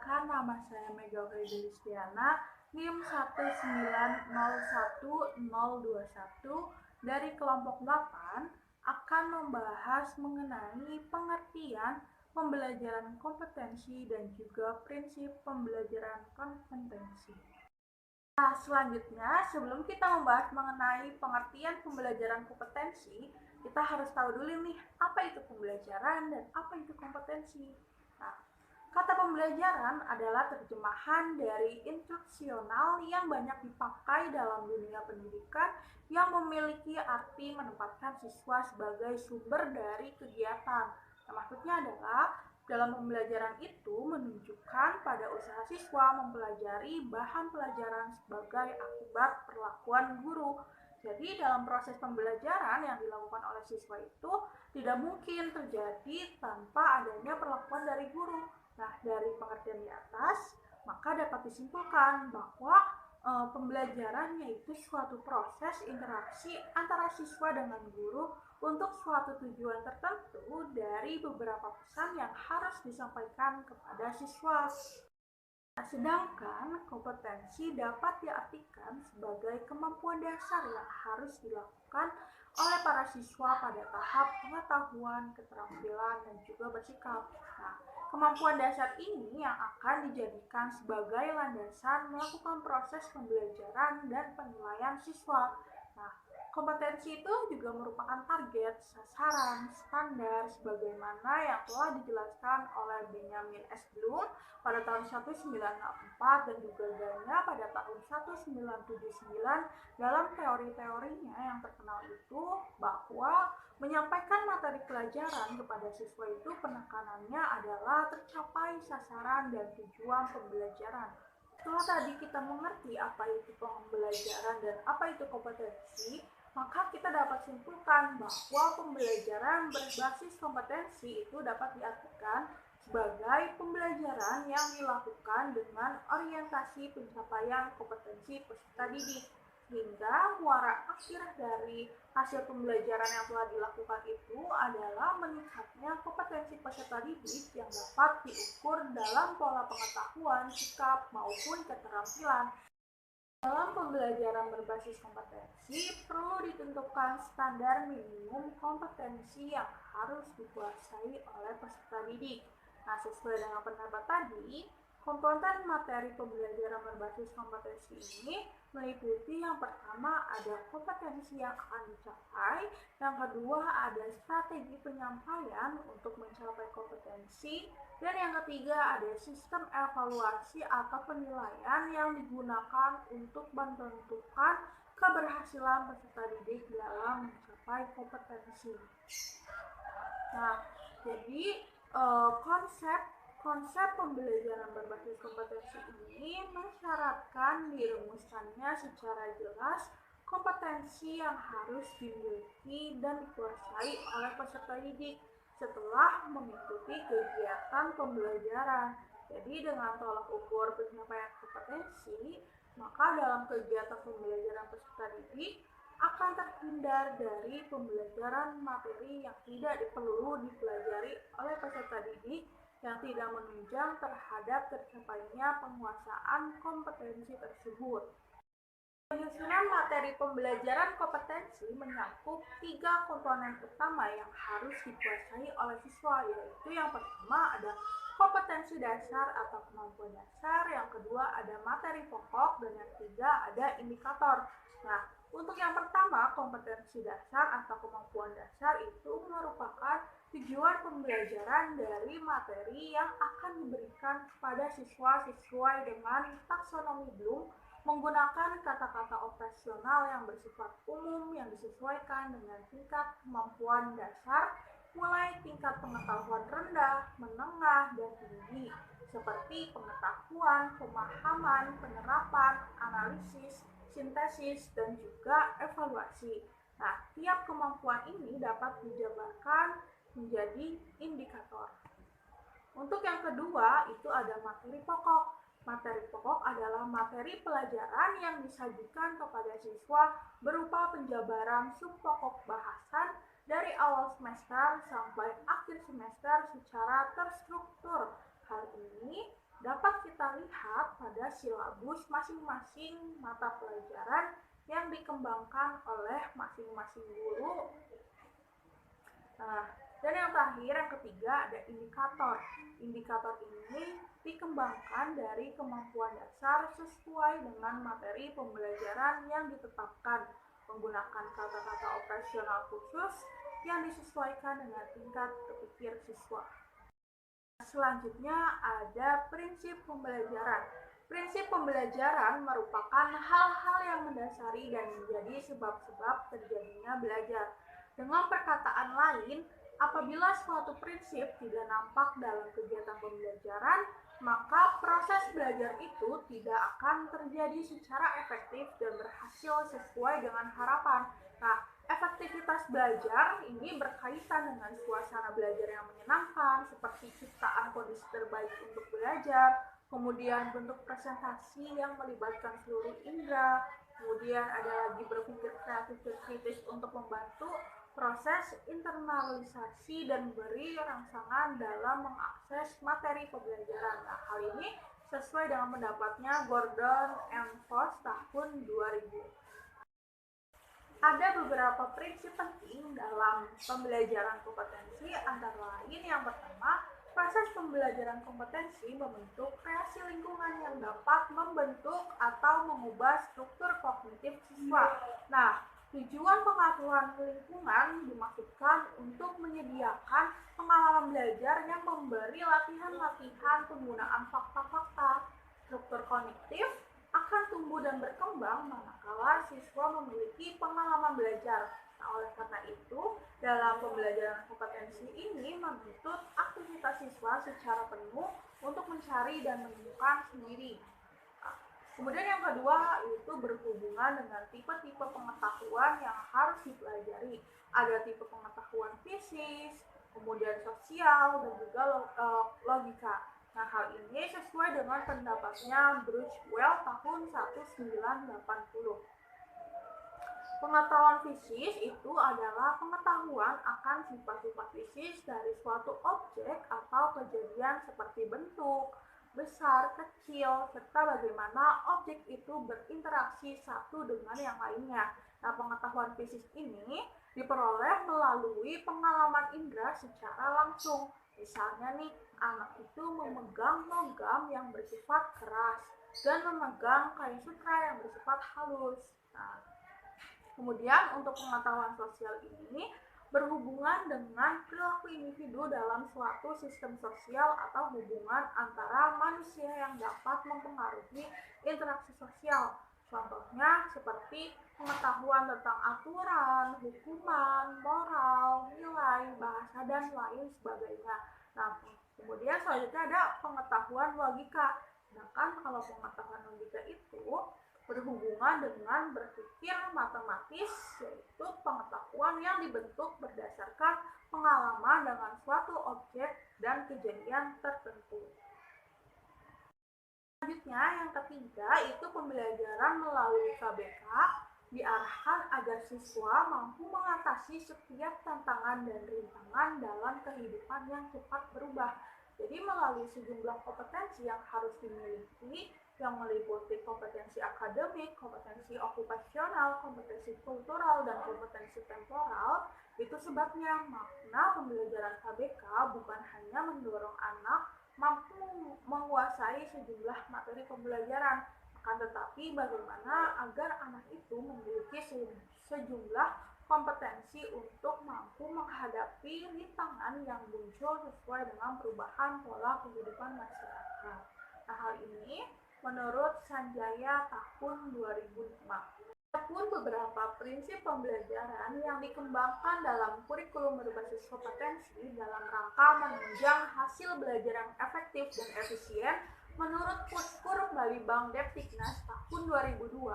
Perkenalkan, nama saya Mega Fridiana, NIM 1901021 dari kelompok 8 akan membahas mengenai pengertian pembelajaran kompetensi dan juga prinsip pembelajaran kompetensi. Nah, selanjutnya, sebelum kita membahas mengenai pengertian pembelajaran kompetensi, kita harus tahu dulu nih, apa itu pembelajaran dan apa itu kompetensi. Nah, kata pembelajaran adalah terjemahan dari instruksional yang banyak dipakai dalam dunia pendidikan yang memiliki arti menempatkan siswa sebagai sumber dari kegiatan. Nah, maksudnya adalah dalam pembelajaran itu menunjukkan pada usaha siswa mempelajari bahan pelajaran sebagai akibat perlakuan guru. Jadi dalam proses pembelajaran yang dilakukan oleh siswa itu tidak mungkin terjadi tanpa adanya perlakuan dari guru. Nah, dari pengertian di atas, maka dapat disimpulkan bahwa pembelajaran yaitu suatu proses interaksi antara siswa dengan guru untuk suatu tujuan tertentu dari beberapa pesan yang harus disampaikan kepada siswa. Nah, sedangkan kompetensi dapat diartikan sebagai kemampuan dasar yang harus dilakukan oleh para siswa pada tahap pengetahuan, keterampilan, dan juga bersikap. Nah, kemampuan dasar ini yang akan dijadikan sebagai landasan melakukan proses pembelajaran dan penilaian siswa. Nah, kompetensi itu juga merupakan target, sasaran, standar sebagaimana yang telah dijelaskan oleh Benjamin S. Bloom pada tahun 1964 dan juga Ganya pada tahun 1979 dalam teori-teorinya yang terkenal itu bahwa menyampaikan materi pelajaran kepada siswa itu penekanannya adalah tercapai sasaran dan tujuan pembelajaran. Setelah tadi kita mengerti apa itu pembelajaran dan apa itu kompetensi, maka kita dapat simpulkan bahwa pembelajaran berbasis kompetensi itu dapat diartikan sebagai pembelajaran yang dilakukan dengan orientasi pencapaian kompetensi peserta didik, hingga muara akhir dari hasil pembelajaran yang telah dilakukan itu adalah meningkatnya kompetensi peserta didik yang dapat diukur dalam pola pengetahuan, sikap, maupun keterampilan. Dalam pembelajaran berbasis kompetensi, perlu ditentukan standar minimum kompetensi yang harus dikuasai oleh peserta didik. Nah, sesuai dengan pendapat tadi, komponen materi pembelajaran berbasis kompetensi ini meliputi yang pertama ada kompetensi yang akan dicapai, yang kedua ada strategi penyampaian untuk mencapai kompetensi, dan yang ketiga ada sistem evaluasi atau penilaian yang digunakan untuk menentukan keberhasilan peserta didik dalam mencapai kompetensi. Nah, jadi konsep pembelajaran berbasis kompetensi ini mensyaratkan dirumuskannya secara jelas kompetensi yang harus dimiliki dan dikuasai oleh peserta didik setelah mengikuti kegiatan pembelajaran. Jadi dengan tolak ukur pencapaian kompetensi, maka dalam kegiatan pembelajaran peserta didik akan terhindar dari pembelajaran materi yang tidak perlu dipelajari oleh peserta didik yang tidak menunjang terhadap tercapainya penguasaan kompetensi tersebut. Penyusunan materi pembelajaran kompetensi menyangkut 3 komponen utama yang harus dikuasai oleh siswa, yaitu yang pertama ada kompetensi dasar atau kemampuan dasar, yang kedua ada materi pokok, dan yang ketiga ada indikator. Nah, untuk yang pertama, kompetensi dasar atau kemampuan dasar itu merupakan tujuan pembelajaran dari materi yang akan diberikan kepada siswa sesuai dengan taksonomi Bloom menggunakan kata-kata operasional yang bersifat umum yang disesuaikan dengan tingkat kemampuan dasar mulai tingkat pengetahuan rendah, menengah, dan tinggi seperti pengetahuan, pemahaman, penerapan, analisis, sintesis, dan juga evaluasi. Nah, tiap kemampuan ini dapat dijabarkan menjadi indikator. Untuk yang kedua, itu ada materi pokok. Materi pokok adalah materi pelajaran yang disajikan kepada siswa berupa penjabaran subpokok bahasan dari awal semester sampai akhir semester secara terstruktur. Hal ini dapat kita lihat pada silabus masing-masing mata pelajaran yang dikembangkan oleh masing-masing guru. Nah, dan yang terakhir, yang ketiga, ada indikator. Indikator ini dikembangkan dari kemampuan dasar sesuai dengan materi pembelajaran yang ditetapkan, menggunakan kata-kata operasional khusus yang disesuaikan dengan tingkat berpikir siswa. Selanjutnya ada prinsip pembelajaran. Prinsip pembelajaran merupakan hal-hal yang mendasari dan menjadi sebab-sebab terjadinya belajar. Dengan perkataan lain, apabila suatu prinsip tidak nampak dalam kegiatan pembelajaran, maka proses belajar itu tidak akan terjadi secara efektif dan berhasil sesuai dengan harapan. Nah, efektivitas belajar ini berkaitan dengan suasana belajar yang menyenangkan, seperti ciptaan kondisi terbaik untuk belajar, kemudian bentuk presentasi yang melibatkan seluruh indera, kemudian ada lagi berpikir kreatif dan kritis untuk membantu proses internalisasi dan beri rangsangan dalam mengakses materi pembelajaran. Nah, hal ini sesuai dengan pendapatnya Gordon and Foss tahun 2000. Ada beberapa prinsip penting dalam pembelajaran kompetensi, antara lain yang pertama, proses pembelajaran kompetensi membentuk kreasi lingkungan yang dapat membentuk atau mengubah struktur kognitif siswa. Nah, tujuan pengaturan lingkungan dimaksudkan untuk menyediakan pengalaman belajar yang memberi latihan-latihan penggunaan fakta-fakta. Struktur kognitif akan tumbuh dan berkembang manakala siswa memiliki pengalaman belajar. Nah, oleh karena itu, dalam pembelajaran kompetensi ini menuntut aktivitas siswa secara penuh untuk mencari dan menemukan sendiri. Nah, kemudian yang kedua itu berhubungan dengan tipe-tipe pengetahuan yang harus dipelajari. Ada tipe pengetahuan fisik, kemudian sosial, dan juga logika. Nah, hal ini sesuai dengan pendapatnya Bruchwell tahun 1980. Pengetahuan fisik itu adalah pengetahuan akan sifat-sifat fisik dari suatu objek atau kejadian seperti bentuk, besar, kecil, serta bagaimana objek itu berinteraksi satu dengan yang lainnya. Nah, pengetahuan fisik ini diperoleh melalui pengalaman indera secara langsung. Misalnya nih, anak itu memegang logam yang bersifat keras dan memegang kain sutra yang bersifat halus. Nah, kemudian untuk pengetahuan sosial ini berhubungan dengan perilaku individu dalam suatu sistem sosial atau hubungan antara manusia yang dapat mempengaruhi interaksi sosial. Contohnya seperti pengetahuan tentang aturan, hukuman, moral, nilai, bahasa, dan lain sebagainya. Nah, kemudian selanjutnya ada pengetahuan logika. Sedangkan kalau pengetahuan logika itu berhubungan dengan berpikir matematis, yaitu pengetahuan yang dibentuk berdasarkan pengalaman dengan suatu objek dan kejadian tertentu. Selanjutnya, yang ketiga itu pembelajaran melalui KBK diarahkan agar siswa mampu mengatasi setiap tantangan dan rintangan dalam kehidupan yang cepat berubah. Jadi melalui sejumlah kompetensi yang harus dimiliki, yang meliputi kompetensi akademik, kompetensi okupasional, kompetensi kultural, dan kompetensi temporal. Itu sebabnya makna pembelajaran KBK bukan hanya mendorong anak mampu menguasai sejumlah materi pembelajaran, akan tetapi bagaimana agar anak itu memiliki sejumlah kompetensi untuk mampu menghadapi rintangan yang muncul sesuai dengan perubahan pola kehidupan masyarakat. Nah, hal ini menurut Sanjaya tahun 2005. Adapun beberapa prinsip pembelajaran yang dikembangkan dalam kurikulum berbasis kompetensi dalam rangka menunjang hasil belajar yang efektif dan efisien, menurut Puskur Balitbang Depdiknas tahun 2002,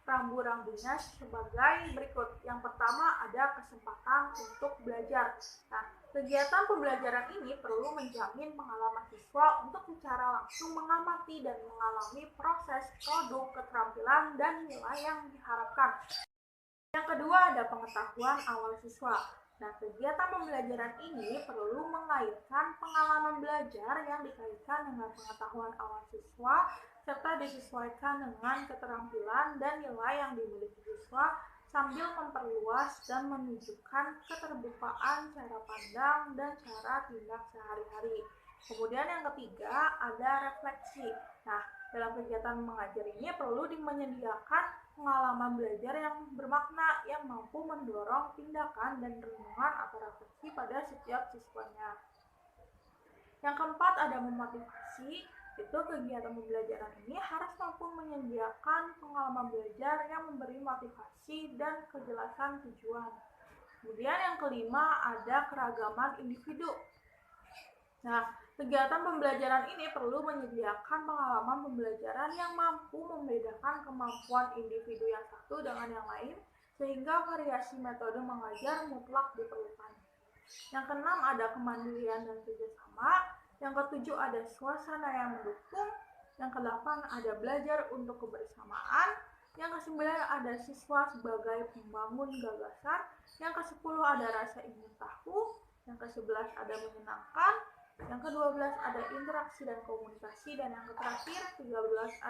rambu-rambunya sebagai berikut. Yang pertama ada kesempatan untuk belajar. Nah, kegiatan pembelajaran ini perlu menjamin pengalaman siswa untuk secara langsung mengamati dan mengalami proses produk, keterampilan, dan nilai yang diharapkan. Yang kedua ada pengetahuan awal siswa. Nah, kegiatan pembelajaran ini perlu mengaitkan pengalaman belajar yang dikaitkan dengan pengetahuan awal siswa, serta disesuaikan dengan keterampilan dan nilai yang dimiliki siswa, sambil memperluas dan menunjukkan keterbukaan cara pandang dan cara tindak sehari-hari. Kemudian yang ketiga ada refleksi. Nah, dalam kegiatan mengajar ini perlu menyediakan pengalaman belajar yang bermakna yang mampu mendorong tindakan dan renungan atau refleksi pada setiap siswanya. Yang keempat ada memotivasi. Itu kegiatan pembelajaran ini harus mampu menyediakan pengalaman belajar yang memberi motivasi dan kejelasan tujuan. Kemudian yang kelima ada keragaman individu. Nah, kegiatan pembelajaran ini perlu menyediakan pengalaman pembelajaran yang mampu membedakan kemampuan individu yang satu dengan yang lain, sehingga variasi metode mengajar mutlak diperlukan. Yang keenam ada kemandirian dan kerjasama. Yang ketujuh ada suasana yang mendukung. Yang kedelapan ada belajar untuk kebersamaan. Yang kesembilan ada siswa sebagai pembangun gagasan. Yang kesepuluh ada rasa ingin tahu. Yang kesebelas ada menyenangkan. Yang ke-12 ada interaksi dan komunikasi, dan yang terakhir 13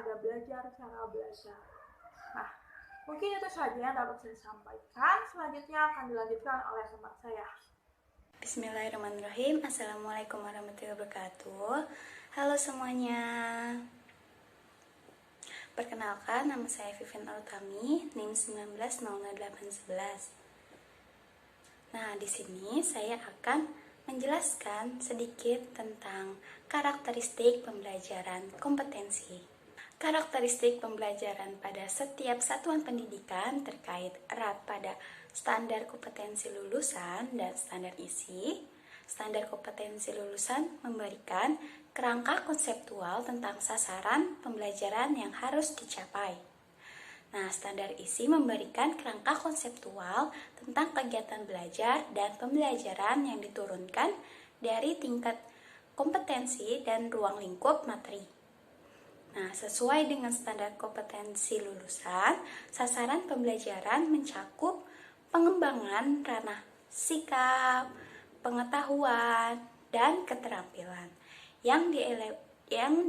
ada belajar cara belajar. Nah, mungkin itu saja yang dapat saya sampaikan. Selanjutnya akan dilanjutkan oleh teman saya. Bismillahirrahmanirrahim. Assalamualaikum warahmatullahi wabarakatuh. Halo semuanya. Perkenalkan, nama saya Vivien Arutami, NIM 190811. Nah, di sini saya akan menjelaskan sedikit tentang karakteristik pembelajaran kompetensi. Karakteristik pembelajaran pada setiap satuan pendidikan terkait erat pada standar kompetensi lulusan dan standar isi. Standar kompetensi lulusan memberikan kerangka konseptual tentang sasaran pembelajaran yang harus dicapai. Nah, standar isi memberikan kerangka konseptual tentang kegiatan belajar dan pembelajaran yang diturunkan dari tingkat kompetensi dan ruang lingkup materi. Nah, sesuai dengan standar kompetensi lulusan, sasaran pembelajaran mencakup pengembangan ranah sikap, pengetahuan, dan keterampilan yang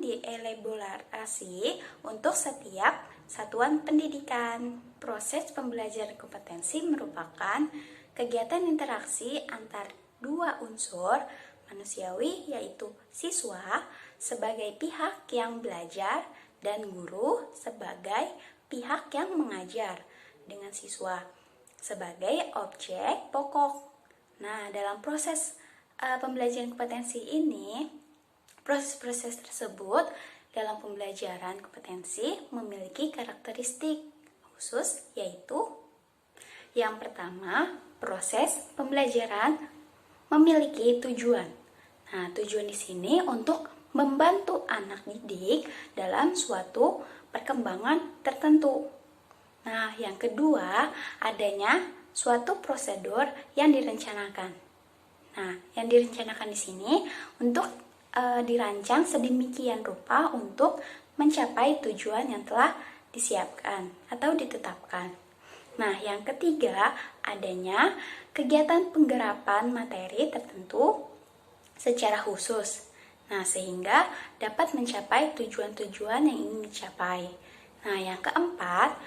dielaborasi untuk setiap satuan pendidikan. Proses pembelajaran kompetensi merupakan kegiatan interaksi antar dua unsur manusiawi, yaitu siswa sebagai pihak yang belajar dan guru sebagai pihak yang mengajar, dengan siswa sebagai objek pokok. Nah, dalam proses pembelajaran kompetensi ini, proses-proses tersebut dalam pembelajaran kompetensi memiliki karakteristik khusus, yaitu yang pertama, proses pembelajaran memiliki tujuan. Nah, tujuan di sini untuk membantu anak didik dalam suatu perkembangan tertentu. Nah, yang kedua, adanya suatu prosedur yang direncanakan. Nah, yang direncanakan di sini untuk dirancang sedemikian rupa untuk mencapai tujuan yang telah disiapkan atau ditetapkan. Nah, yang ketiga, adanya kegiatan penggerapan materi tertentu secara khusus. Nah, sehingga dapat mencapai tujuan-tujuan yang ingin dicapai. Nah, yang keempat,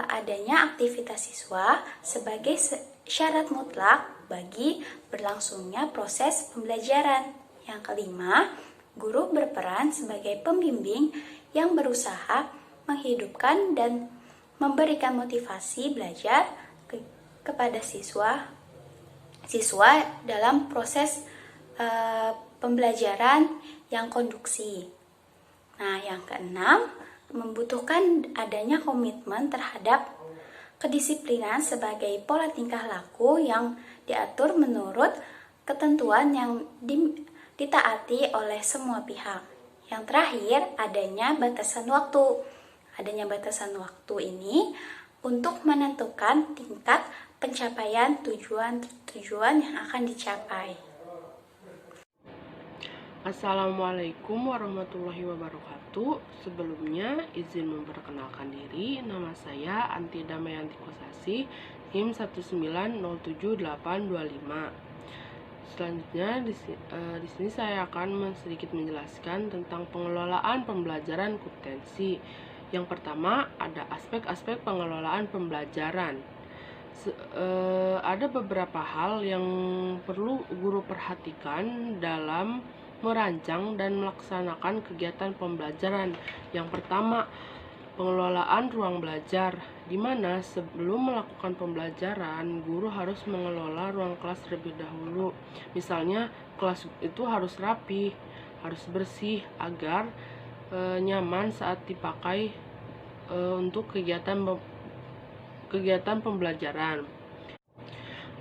adanya aktivitas siswa sebagai syarat mutlak bagi berlangsungnya proses pembelajaran. Yang kelima, guru berperan sebagai pembimbing yang berusaha menghidupkan dan memberikan motivasi belajar kepada siswa dalam proses pembelajaran yang konduksi. Nah, yang keenam, membutuhkan adanya komitmen terhadap kedisiplinan sebagai pola tingkah laku yang diatur menurut ketentuan yang ditaati oleh semua pihak. Yang terakhir, adanya batasan waktu. Adanya batasan waktu ini untuk menentukan tingkat pencapaian tujuan yang akan dicapai. Assalamualaikum warahmatullahi wabarakatuh. Sebelumnya izin memperkenalkan diri. Nama saya Anti Damayanti Kosasi, NIM 1907825. Selanjutnya di sini saya akan sedikit menjelaskan tentang pengelolaan pembelajaran kompetensi. Yang pertama ada aspek-aspek pengelolaan pembelajaran. Ada beberapa hal yang perlu guru perhatikan dalam merancang dan melaksanakan kegiatan pembelajaran. Yang pertama, pengelolaan ruang belajar, di mana sebelum melakukan pembelajaran, guru harus mengelola ruang kelas terlebih dahulu. Misalnya, kelas itu harus rapi, harus bersih, agar nyaman saat dipakai untuk kegiatan pembelajaran.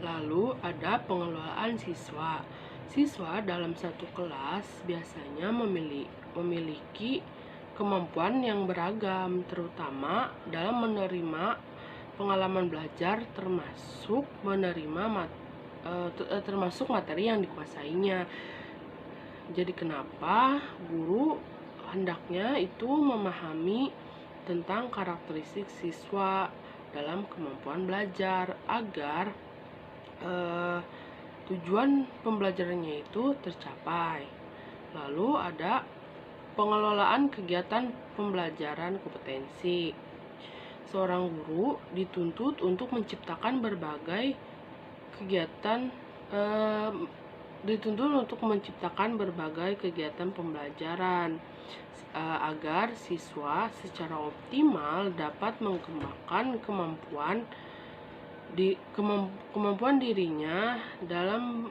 Lalu ada pengelolaan siswa. Siswa dalam satu kelas biasanya memiliki kemampuan yang beragam, terutama dalam menerima pengalaman belajar, termasuk materi yang dikuasainya. Jadi kenapa guru hendaknya itu memahami tentang karakteristik siswa dalam kemampuan belajar agar tujuan pembelajarannya itu tercapai. Lalu ada pengelolaan kegiatan pembelajaran kompetensi. Seorang guru dituntut untuk menciptakan berbagai kegiatan pembelajaran agar siswa secara optimal dapat mengembangkan kemampuan dirinya dengan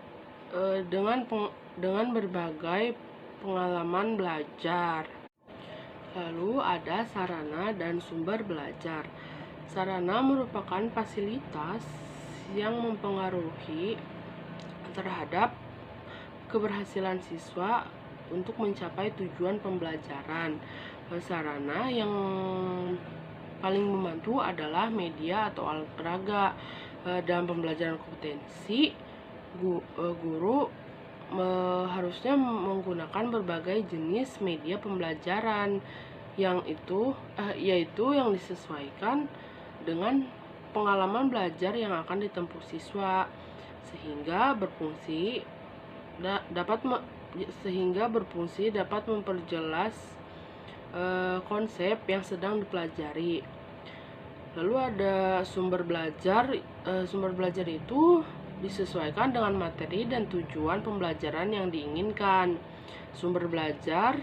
berbagai pengalaman belajar. Lalu ada sarana dan sumber belajar. Sarana merupakan fasilitas yang mempengaruhi terhadap keberhasilan siswa untuk mencapai tujuan pembelajaran. Sarana yang paling membantu adalah media atau alat peraga. Dalam pembelajaran kompetensi, guru harusnya menggunakan berbagai jenis media pembelajaran yaitu yang disesuaikan dengan pengalaman belajar yang akan ditempuh siswa sehingga berfungsi dapat memperjelas konsep yang sedang dipelajari. Lalu ada sumber belajar. Sumber belajar itu disesuaikan dengan materi dan tujuan pembelajaran yang diinginkan. Sumber belajar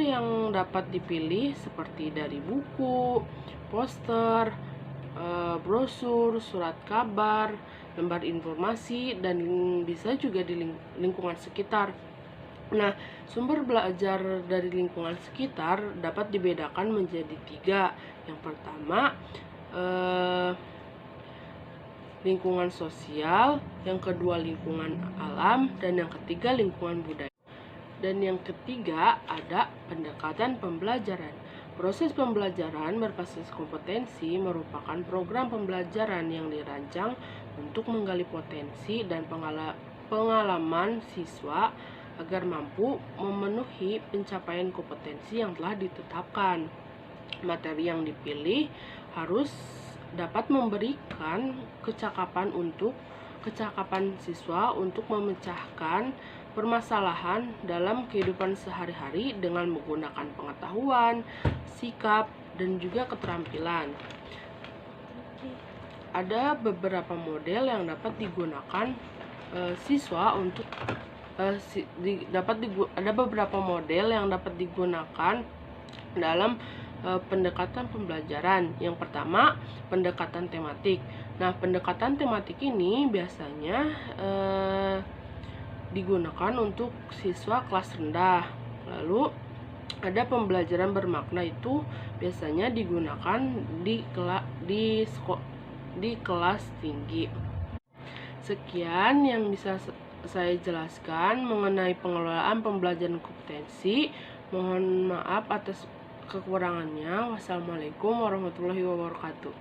yang dapat dipilih seperti dari buku, poster, brosur, surat kabar, lembar informasi, dan bisa juga di lingkungan sekitar. Nah, sumber belajar dari lingkungan sekitar dapat dibedakan menjadi 3. Yang pertama, lingkungan sosial, yang kedua lingkungan alam, dan yang ketiga lingkungan budaya. Dan yang ketiga ada pendekatan pembelajaran. Proses pembelajaran berbasis kompetensi merupakan program pembelajaran yang dirancang untuk menggali potensi dan pengalaman siswa agar mampu memenuhi pencapaian kompetensi yang telah ditetapkan. Materi yang dipilih harus dapat memberikan kecakapan siswa untuk memecahkan permasalahan dalam kehidupan sehari-hari dengan menggunakan pengetahuan, sikap, dan juga keterampilan. Ada beberapa model yang dapat digunakan siswa untuk ada beberapa model yang dapat digunakan dalam pendekatan pembelajaran. Yang pertama, pendekatan tematik. Nah, pendekatan tematik ini biasanya digunakan untuk siswa kelas rendah. Lalu ada pembelajaran bermakna, itu biasanya digunakan di kelas tinggi. Sekian yang bisa saya jelaskan mengenai pengelolaan pembelajaran kompetensi. Mohon maaf atas kekurangannya. Wassalamualaikum warahmatullahi wabarakatuh.